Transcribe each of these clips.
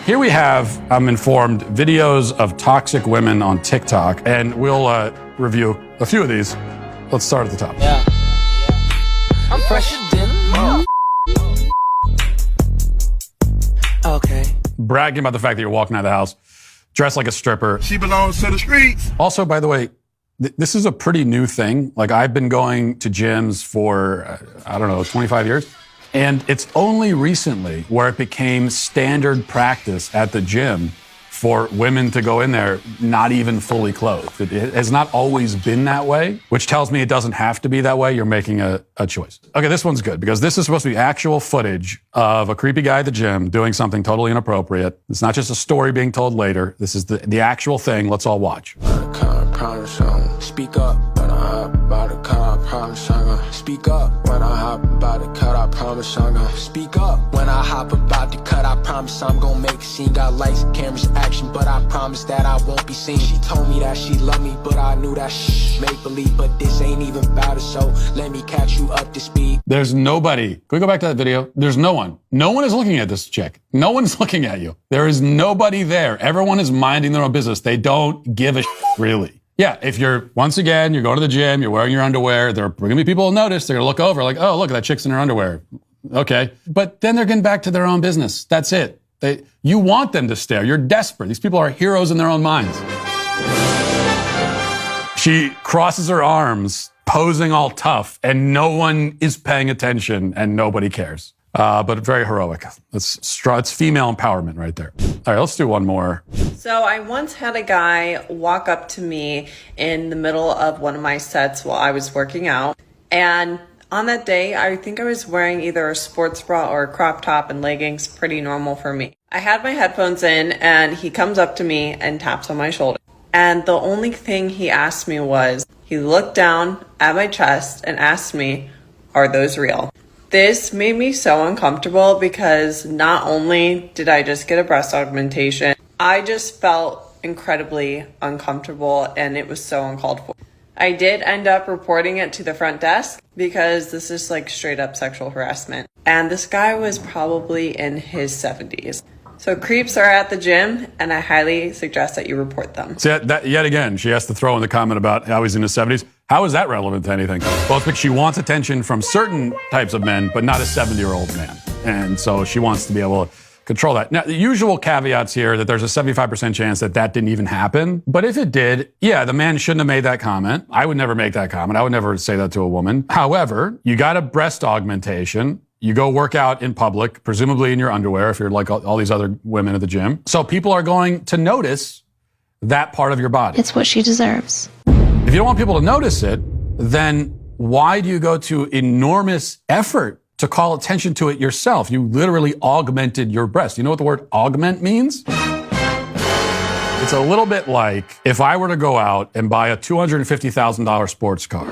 Here we have, I'm informed, videos of toxic women on TikTok, and we'll review a few of these. Let's start at the top. Yeah. I'm fresher than a Okay. Bragging about the fact that you're walking out of the house, dressed like a stripper. She belongs to the streets. Also, by the way, this is a pretty new thing. Like, I've been going to gyms for, 25 years. And it's only recently where it became standard practice at the gym for women to go in there not even fully clothed. It has not always been that way, which tells me it doesn't have to be that way. You're making a choice. Okay, this one's good because this is supposed to be actual footage of a creepy guy at the gym doing something totally inappropriate. It's not just a story being told later. This is the actual thing. Let's all watch. Speak up when I hop about a car, I promise I'm gonna speak up when I hop about the cut, I promise I'm gonna speak up when I hop about the cut, I promise I'm gonna make a scene. Got lights, cameras, action, but I promise that I won't be seen. She told me that she loved me, but I knew that make believe, but this ain't even about it, so let me catch you up to speed. There's nobody. Can we go back to that video? There's no one. No one is looking at this chick. No one's looking at you. There is nobody there. Everyone is minding their own business. They don't give a really. Yeah, if you're, once again, you're going to the gym, you're wearing your underwear, there are going to be people who notice, they're going to look over like, oh, look, that chick's in her underwear. Okay. But then they're getting back to their own business. That's it. You want them to stare. You're desperate. These people are heroes in their own minds. She crosses her arms, posing all tough, and no one is paying attention and nobody cares. But very heroic. It's female empowerment right there. All right, let's do one more. So I once had a guy walk up to me in the middle of one of my sets while I was working out. And on that day, I think I was wearing either a sports bra or a crop top and leggings, pretty normal for me. I had my headphones in and he comes up to me and taps on my shoulder. And the only thing he asked me was, he looked down at my chest and asked me, "Are those real?" This made me so uncomfortable because not only did I just get a breast augmentation, I just felt incredibly uncomfortable and it was so uncalled for. I did end up reporting it to the front desk because this is like straight up sexual harassment. And this guy was probably in his 70s. So creeps are at the gym and I highly suggest that you report them. See, yet again, she has to throw in the comment about how he's in his 70s. How is that relevant to anything? Well, it's because she wants attention from certain types of men, but not a 70-year-old man. And so she wants to be able to control that. Now, the usual caveats here that there's a 75% chance that didn't even happen. But if it did, yeah, the man shouldn't have made that comment. I would never make that comment. I would never say that to a woman. However, you got a breast augmentation. You go work out in public, presumably in your underwear, if you're like all these other women at the gym. So people are going to notice that part of your body. It's what she deserves. If you don't want people to notice it, then why do you go to enormous effort to call attention to it yourself? You literally augmented your breast. You know what the word augment means? It's a little bit like if I were to go out and buy a $250,000 sports car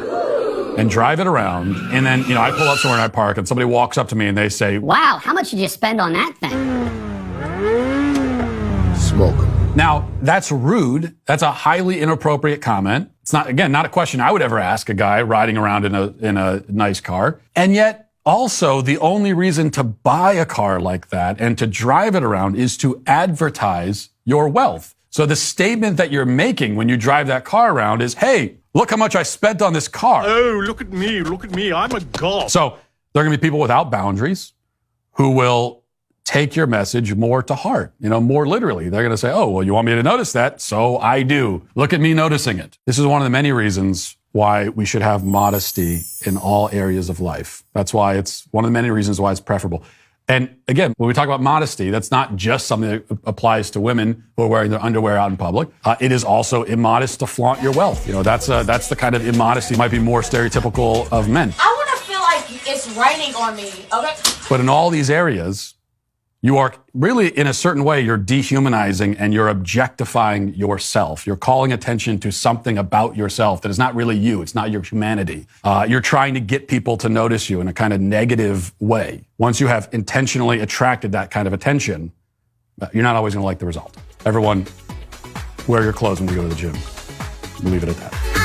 and drive it around, and then, I pull up somewhere and I park, and somebody walks up to me and they say, "Wow, how much did you spend on that thing?" Smoke. Now, that's rude. That's a highly inappropriate comment. It's not a question I would ever ask a guy riding around in a nice car. And yet, also, the only reason to buy a car like that and to drive it around is to advertise your wealth. So the statement that you're making when you drive that car around is, hey, look how much I spent on this car. Oh, look at me, I'm a god. So there are going to be people without boundaries who will take your message more to heart, more literally. They're going to say, oh, well, you want me to notice that? So I do. Look at me noticing it. This is one of the many reasons why we should have modesty in all areas of life. That's why it's one of the many reasons why it's preferable. And again, when we talk about modesty, that's not just something that applies to women who are wearing their underwear out in public. It is also immodest to flaunt your wealth. That's the kind of immodesty might be more stereotypical of men. I want to feel like it's raining on me, okay? But in all these areas, you are really, in a certain way, you're dehumanizing and you're objectifying yourself. You're calling attention to something about yourself that is not really you. It's not your humanity. You're trying to get people to notice you in a kind of negative way. Once you have intentionally attracted that kind of attention, you're not always going to like the result. Everyone, wear your clothes when you go to the gym. We'll leave it at that.